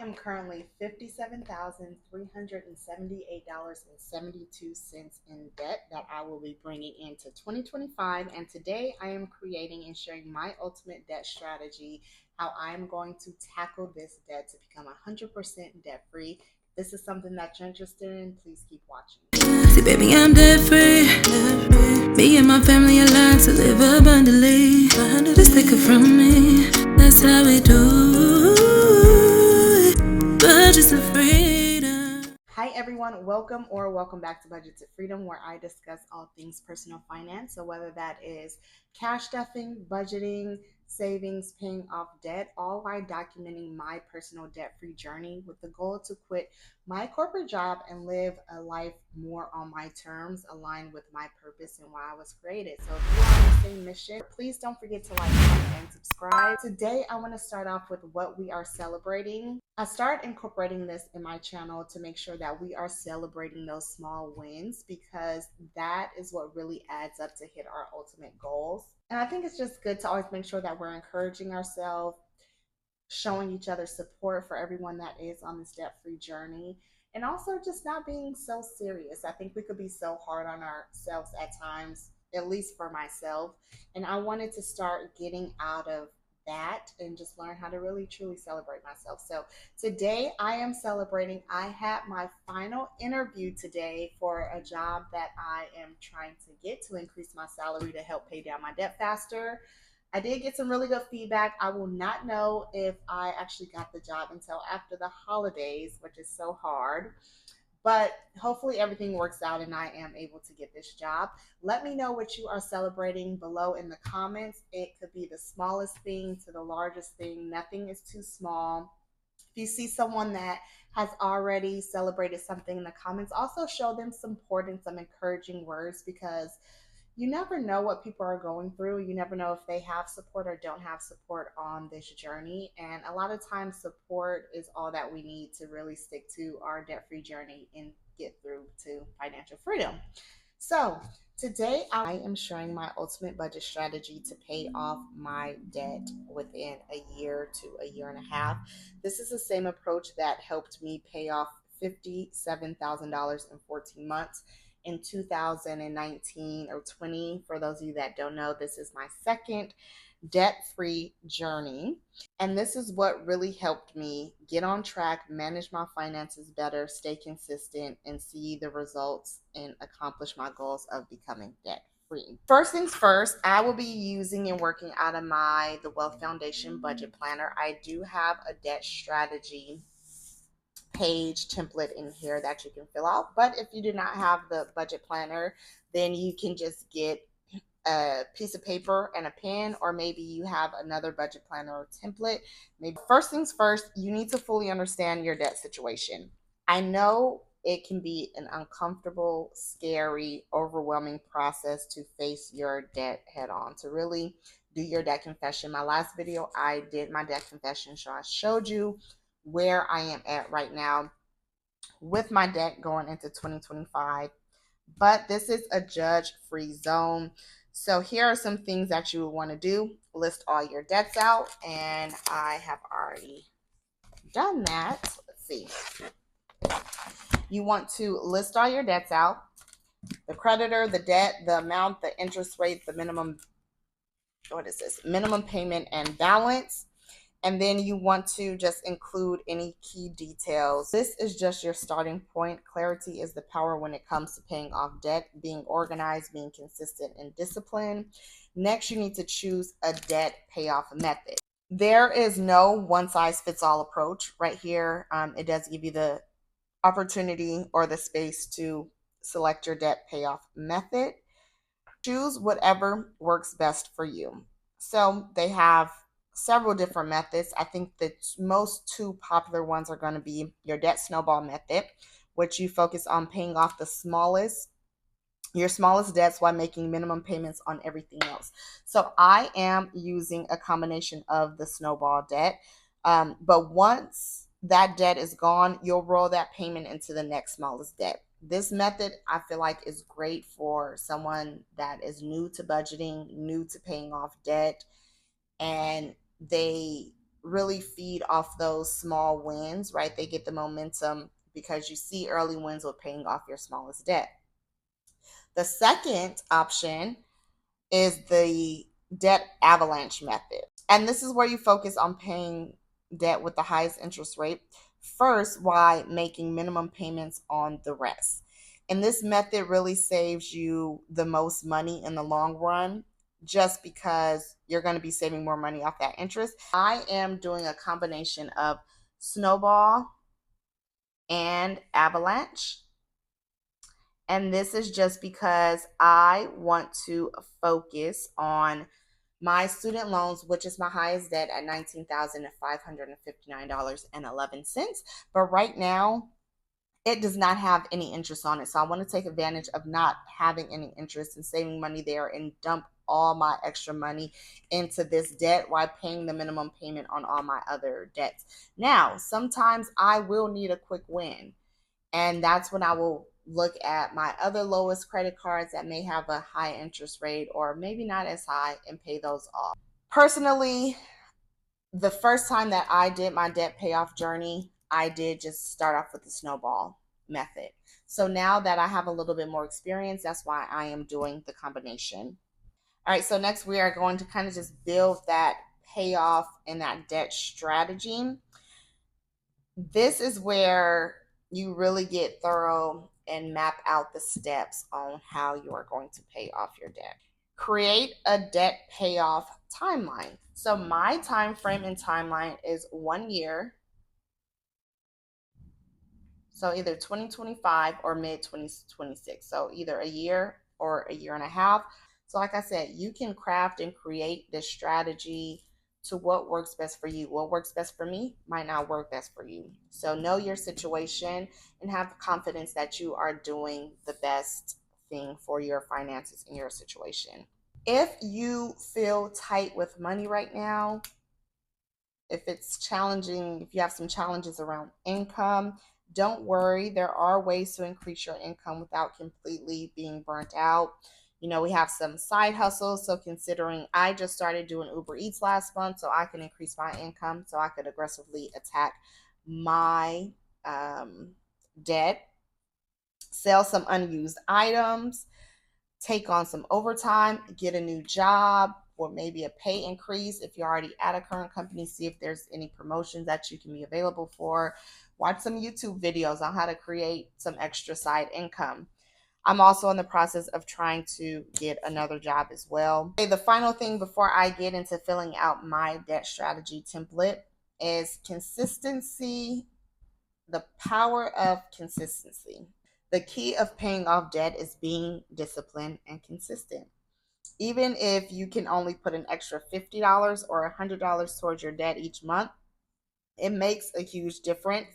am currently $57,378.72 in debt that I will be bringing into 2025. And today I am creating and sharing my ultimate debt strategy, how I'm going to tackle this debt to become 100% debt free. If this is something that you're interested in, please keep watching. See, baby, I'm debt free. Me and my family aligned to live abundantly. Just take it from me. That's how we do it. Budgets of freedom. Hi everyone, welcome back to Budget to Freedom, where I discuss all things personal finance. So whether that is cash stuffing, budgeting, savings, paying off debt, all while documenting my personal debt-free journey with the goal to quit my corporate job and live a life more on my terms, aligned with my purpose and why I was created. So if you're on the same mission, please don't forget to like, comment, and subscribe. Today, I want to start off with what we are celebrating. I started incorporating this in my channel to make sure that we are celebrating those small wins, because that is what really adds up to hit our ultimate goals. And I think it's just good to always make sure that we're encouraging ourselves, showing each other support for everyone that is on this debt-free journey, and also just not being so serious. I think we could be so hard on ourselves at times, at least for myself. And I wanted to start getting out of that and just learn how to really truly celebrate myself. So today I am celebrating. I had my final interview today for a job that I am trying to get to increase my salary to help pay down my debt faster. I did get some really good feedback. I will not know if I actually got the job until after the holidays, which is so hard. But hopefully everything works out and I am able to get this job. Let me know what you are celebrating below in the comments. It could be the smallest thing to the largest thing. Nothing is too small. If you see someone that has already celebrated something in the comments, also show them some support and some encouraging words, because you never know what people are going through. You never know if they have support or don't have support on this journey. And a lot of times, support is all that we need to really stick to our debt free journey and get through to financial freedom. So, today I am sharing my ultimate budget strategy to pay off my debt within a year to a year and a half. This is the same approach that helped me pay off $57,000 in 14 months in 2019 or 20. For those of you that don't know, this is my second debt-free journey. And this is what really helped me get on track, manage my finances better, stay consistent, and see the results and accomplish my goals of becoming debt-free. First things first, I will be using and working out of the Wealth Foundation budget planner. I do have a debt strategy page template in here that you can fill out. But if you do not have the budget planner, then you can just get a piece of paper and a pen, or maybe you have another budget planner or template. Maybe first things first, you need to fully understand your debt situation. I know it can be an uncomfortable, scary, overwhelming process to face your debt head on, to really do your debt confession. My last video, I did my debt confession, so I showed you where I am at right now with my debt going into 2025. But this is a judge-free zone. So here are some things that you would want to do. List all your debts out, and I have already done that. Let's see. You want to list all your debts out: the creditor, the debt, the amount, the interest rate, the minimum, minimum payment and balance. And then you want to just include any key details. This is just your starting point. Clarity is the power when it comes to paying off debt, being organized, being consistent, and disciplined. Next, you need to choose a debt payoff method. There is no one-size-fits-all approach right here. It does give you the opportunity or the space to select your debt payoff method. Choose whatever works best for you. So they have several different methods. I think the most two popular ones are going to be your debt snowball method, which you focus on paying off your smallest debts while making minimum payments on everything else. So I am using a combination of the snowball debt. But once that debt is gone, you'll roll that payment into the next smallest debt. This method, I feel like, is great for someone that is new to budgeting, new to paying off debt, and they really feed off those small wins, right? They get the momentum because you see early wins with paying off your smallest debt. The second option is the debt avalanche method. And this is where you focus on paying debt with the highest interest rate first while making minimum payments on the rest. And this method really saves you the most money in the long run just because you're going to be saving more money off that interest. I am doing a combination of snowball and avalanche. And this is just because I want to focus on my student loans, which is my highest debt at $19,559.11. But right now, it does not have any interest on it. So I want to take advantage of not having any interest and saving money there and dump all my extra money into this debt while paying the minimum payment on all my other debts. Now, sometimes I will need a quick win. And that's when I will look at my other lowest credit cards that may have a high interest rate or maybe not as high and pay those off. Personally, the first time that I did my debt payoff journey, I did just start off with the snowball method. So now that I have a little bit more experience, that's why I am doing the combination. All right, so next we are going to kind of just build that payoff and that debt strategy. This is where you really get thorough and map out the steps on how you are going to pay off your debt. Create a debt payoff timeline. So my time frame and timeline is 1 year. So either 2025 or mid 2026. So either a year or a year and a half. So like I said, you can craft and create this strategy to what works best for you. What works best for me might not work best for you. So know your situation and have confidence that you are doing the best thing for your finances in your situation. If you feel tight with money right now, if it's challenging, if you have some challenges around income, don't worry. There are ways to increase your income without completely being burnt out. You know, we have some side hustles. So, considering I just started doing Uber Eats last month, so I can increase my income, so I could aggressively attack my debt, sell some unused items, take on some overtime, get a new job, or maybe a pay increase if you're already at a current company. See if there's any promotions that you can be available for. Watch some YouTube videos on how to create some extra side income. I'm also in the process of trying to get another job as well. Okay, the final thing before I get into filling out my debt strategy template is consistency, the power of consistency. The key of paying off debt is being disciplined and consistent. Even if you can only put an extra $50 or $100 towards your debt each month, it makes a huge difference.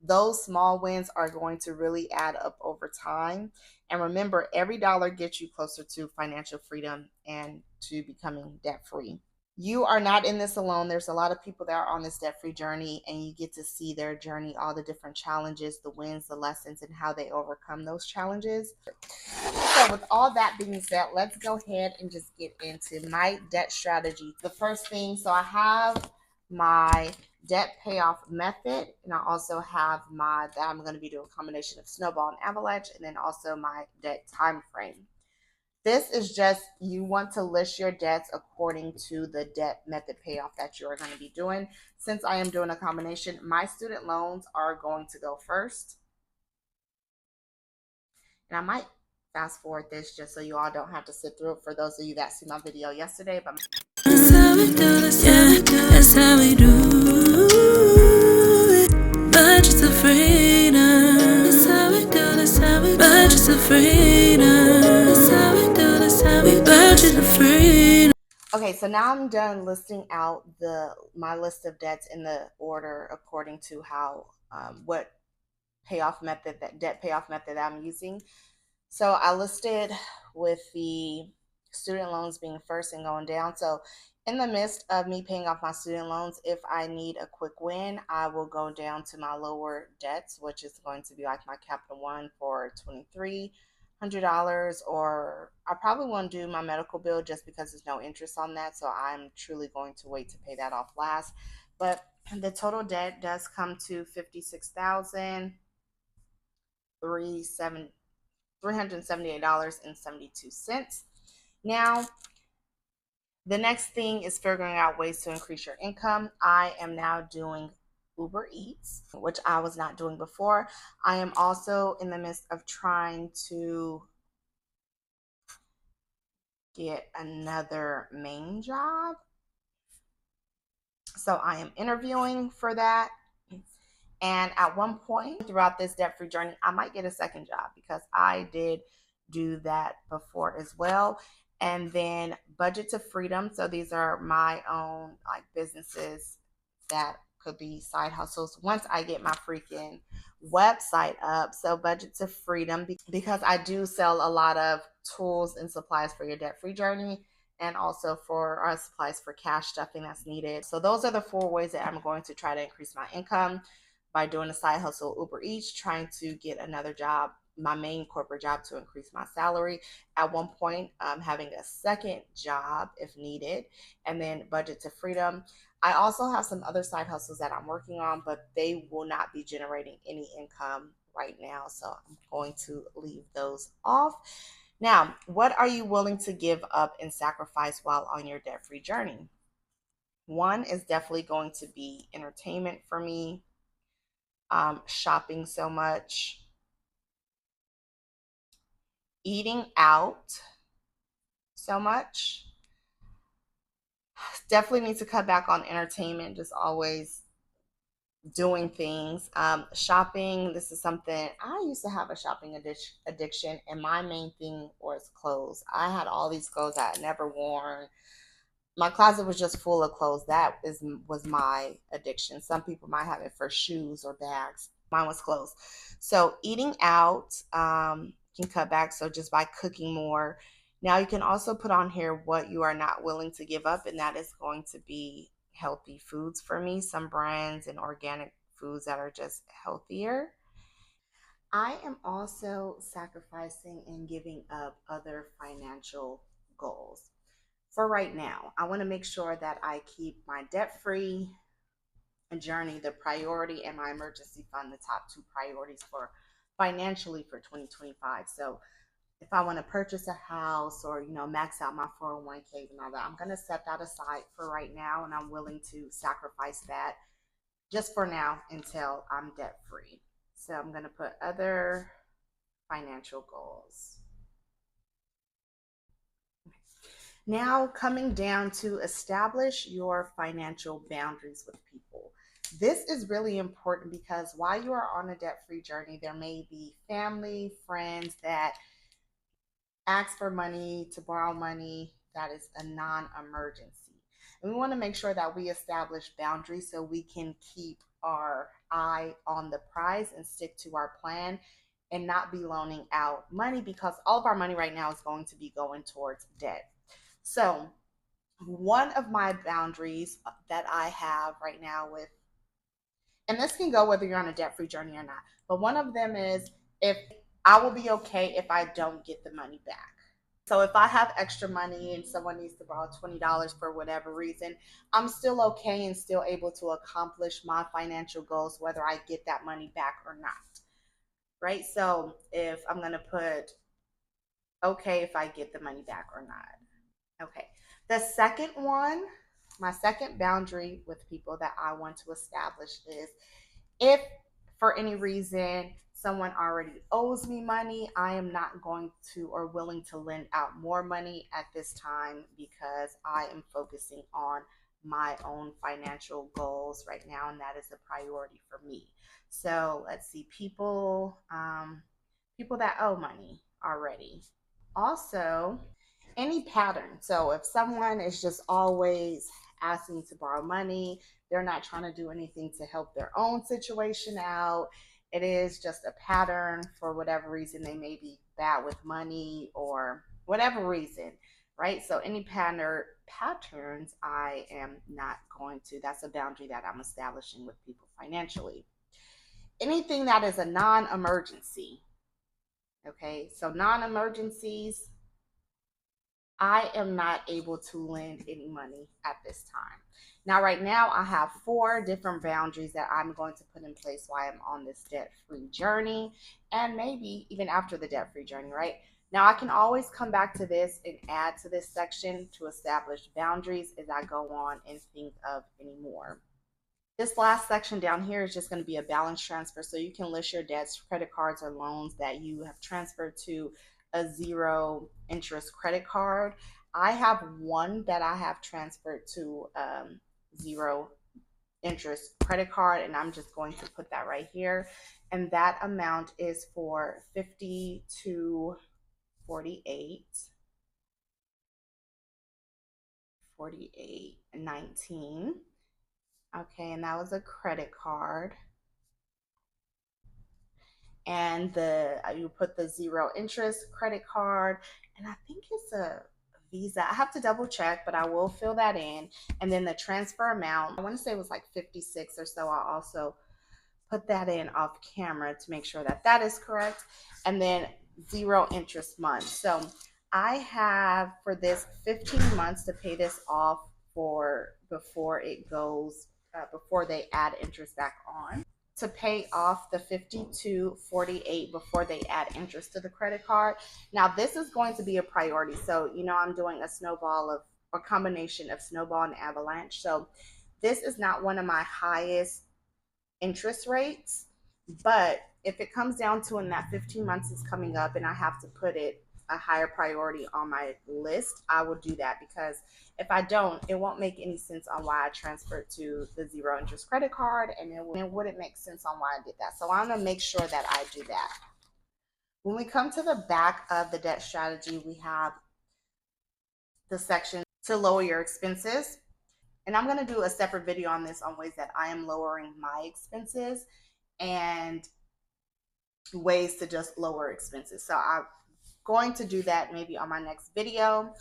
Those small wins are going to really add up over time. And remember, every dollar gets you closer to financial freedom and to becoming debt free. You are not in this alone. There's a lot of people that are on this debt free journey, and you get to see their journey, all the different challenges, the wins, the lessons, and how they overcome those challenges. So, with all that being said, let's go ahead and just get into my debt strategy. The first thing, so I have my debt payoff method, and I also have my that I'm going to be doing a combination of snowball and avalanche, and then also my debt time frame. This is just you want to list your debts according to the debt method payoff that you are going to be doing. Since I am doing a combination, my student loans are going to go first. And I might fast forward this just so you all don't have to sit through it for those of you that see my video yesterday. But that's how we do, that's how we do it. Budgets of freedom. That's how we do, that's how we do. Budgets of freedom. That's how we do, that's how we budget of freedom. Okay, so now I'm done listing out my list of debts in the order according to how what payoff method, that debt payoff method that I'm using. So I listed with the student loans being first and going down. So in the midst of me paying off my student loans, if I need a quick win, I will go down to my lower debts, which is going to be like my Capital One for $2,300, or I probably won't do my medical bill just because there's no interest on that. So I'm truly going to wait to pay that off last. But the total debt does come to $56,378.72. Now, the next thing is figuring out ways to increase your income. I am now doing Uber Eats, which I was not doing before. I am also in the midst of trying to get another main job. So I am interviewing for that. And at one point throughout this debt free journey, I might get a second job because I did do that before as well. And then budget to freedom. So these are my own like businesses that could be side hustles once I get my freaking website up. So budget to freedom, because I do sell a lot of tools and supplies for your debt free journey, and also for our supplies for cash stuffing that's needed. So those are the four ways that I'm going to try to increase my income: by doing a side hustle, Uber Eats, trying to get another job, my main corporate job, to increase my salary. At one point, having a second job if needed, and then budget to freedom. I also have some other side hustles that I'm working on, but they will not be generating any income right now. So I'm going to leave those off. Now, what are you willing to give up and sacrifice while on your debt free journey? One is definitely going to be entertainment for me, shopping so much, eating out so much. Definitely need to cut back on entertainment, just always doing things. Shopping, this is something I used to have a shopping addiction, and my main thing was clothes. I had all these clothes I had never worn. My closet was just full of clothes. That was my addiction. Some people might have it for shoes or bags. Mine was clothes. So eating out, can cut back. So just by cooking more. Now you can also put on here what you are not willing to give up, and that is going to be healthy foods for me. Some brands and organic foods that are just healthier. I am also sacrificing and giving up other financial goals. For right now, I want to make sure that I keep my debt free journey the priority, and my emergency fund the top two priorities for financially for 2025. So if I want to purchase a house or max out my 401k and all that, I'm going to set that aside for right now, and I'm willing to sacrifice that just for now until I'm debt free. So I'm going to put other financial goals. Now, coming down to establish your financial boundaries with people. This is really important because while you are on a debt free journey, there may be family, friends that ask for money, to borrow money that is a non emergency. And we want to make sure that we establish boundaries so we can keep our eye on the prize and stick to our plan and not be loaning out money, because all of our money right now is going to be going towards debt. So, one of my boundaries that I have right now with, and this can go whether you're on a debt free journey or not, but one of them is, if I will be okay if I don't get the money back. So if I have extra money and someone needs to borrow $20 for whatever reason, I'm still okay and still able to accomplish my financial goals whether I get that money back or not. Right? So if I'm going to put okay if I get the money back or not. Okay. The second one, my second boundary with people that I want to establish is, if for any reason someone already owes me money, I am not going to or willing to lend out more money at this time, because I am focusing on my own financial goals right now, and that is a priority for me. So let's see, people that owe money already. Also, any pattern. So if someone is just always asking to borrow money, they're not trying to do anything to help their own situation out. It is just a pattern for whatever reason. They may be bad with money or whatever reason, right? So any patterns, I am not going to. That's a boundary that I'm establishing with people financially. Anything that is a non-emergency. Okay, so non-emergencies, I am not able to lend any money at this time. Now, right now, I have 4 different boundaries that I'm going to put in place while I'm on this debt free journey, and maybe even after the debt free journey, right? Now, I can always come back to this and add to this section to establish boundaries as I go on and think of any more. This last section down here is just going to be a balance transfer. So you can list your debts, credit cards, or loans that you have transferred to a zero interest credit card. I have one that I have transferred to zero interest credit card, and I'm just going to put that right here. And that amount is for 5248, 4819. Okay, and that was a credit card. And the you put the zero interest credit card, and I think it's a Visa. I have to double check, but I will fill that in. And then the transfer amount, I want to say it was like 56 or so. I'll also put that in off camera to make sure that that is correct. And then zero interest month. So I have for this 15 months to pay this off for before it goes before they add interest back on, to pay off the 5248 before they add interest to the credit card. Now this is going to be a priority. So, I'm doing a snowball of a combination of snowball and avalanche. So this is not one of my highest interest rates, but if it comes down to when that 15 months is coming up and I have to put it a higher priority on my list, I will do that, because if I don't, it won't make any sense on why I transferred to the zero interest credit card, and it wouldn't make sense on why I did that. So I'm going to make sure that I do that. When we come to the back of the debt strategy, we have the section to lower your expenses. And I'm going to do a separate video on this, on ways that I am lowering my expenses and ways to just lower expenses. So I'm going to do that maybe on my next video.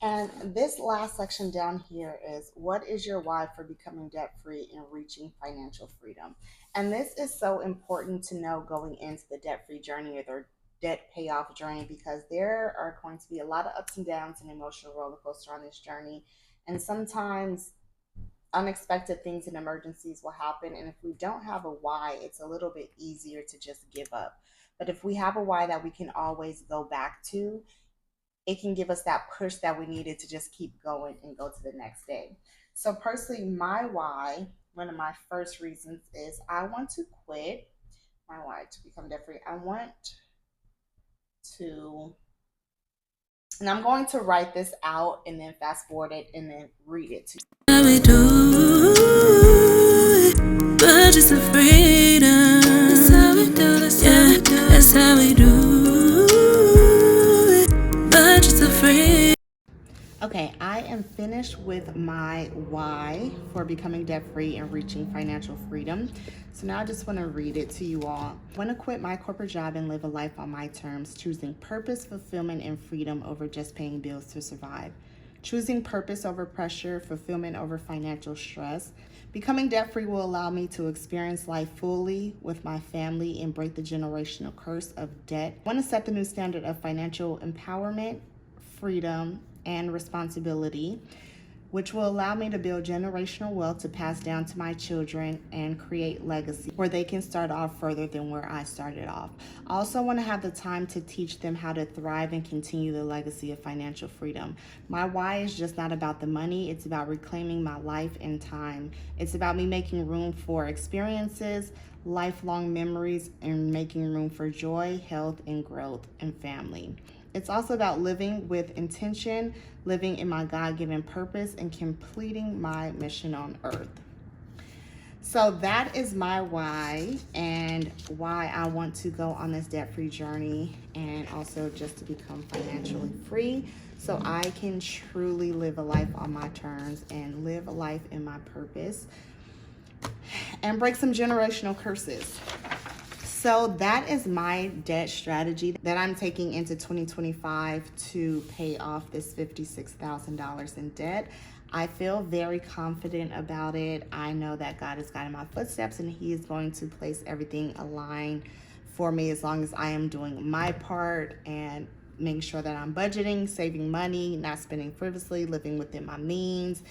And this last section down here is, what is your why for becoming debt free and reaching financial freedom? And this is so important to know going into the debt free journey or the debt payoff journey, because there are going to be a lot of ups and downs and emotional roller coaster on this journey. And sometimes unexpected things and emergencies will happen. And if we don't have a why, it's a little bit easier to just give up. But if we have a why that we can always go back to, it can give us that push that we needed to just keep going and go to the next day. So personally, my why, one of my first reasons is I want to quit. My why to become debt free. I want to, and I'm going to write this out and then fast forward it and then read it to you. How we do it, but just a freedom. That's how we do. That's how we do. That's how we do it, but just a freedom. Okay, I am finished with my why for becoming debt free and reaching financial freedom. So now I just want to read it to you all. I want to quit my corporate job and live a life on my terms, choosing purpose, fulfillment, and freedom over just paying bills to survive. Choosing purpose over pressure, fulfillment over financial stress. Becoming debt free will allow me to experience life fully with my family and break the generational curse of debt. I want to set the new standard of financial empowerment, freedom, and responsibility, which will allow me to build generational wealth to pass down to my children and create legacy where they can start off further than where I started off. I also want to have the time to teach them how to thrive and continue the legacy of financial freedom. My why is just not about the money, it's about reclaiming my life and time. It's about me making room for experiences, lifelong memories, and making room for joy, health, and growth, and family. It's also about living with intention, living in my God-given purpose, and completing my mission on earth. So that is my why, and why I want to go on this debt-free journey, and also just to become financially free so I can truly live a life on my terms and live a life in my purpose and break some generational curses. So that is my debt strategy that I'm taking into 2025 to pay off this $56,000 in debt. I feel very confident about it. I know that God is guiding my footsteps and He is going to place everything aligned for me as long as I am doing my part and making sure that I'm budgeting, saving money, not spending frivolously, living within my means,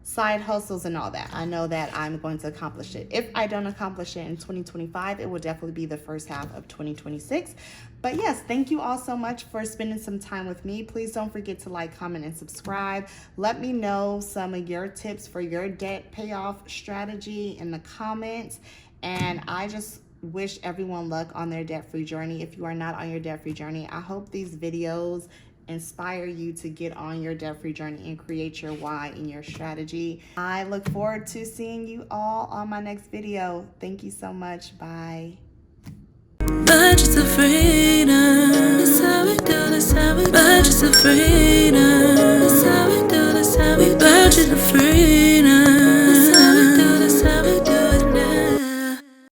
side hustles and all that. I know that I'm going to accomplish it. If I don't accomplish it in 2025, it will definitely be the first half of 2026. But yes, thank you all so much for spending some time with me. Please don't forget to like, comment, and subscribe. Let me know some of your tips for your debt payoff strategy in the comments. And I just wish everyone luck on their debt-free journey. If you are not on your debt-free journey, I hope these videos inspire you to get on your debt-free journey and create your why and your strategy. I look forward to seeing you all on my next video. Thank you so much. Bye. Budgets of freedom. That's how we do, that's how we do. Budgets of freedom.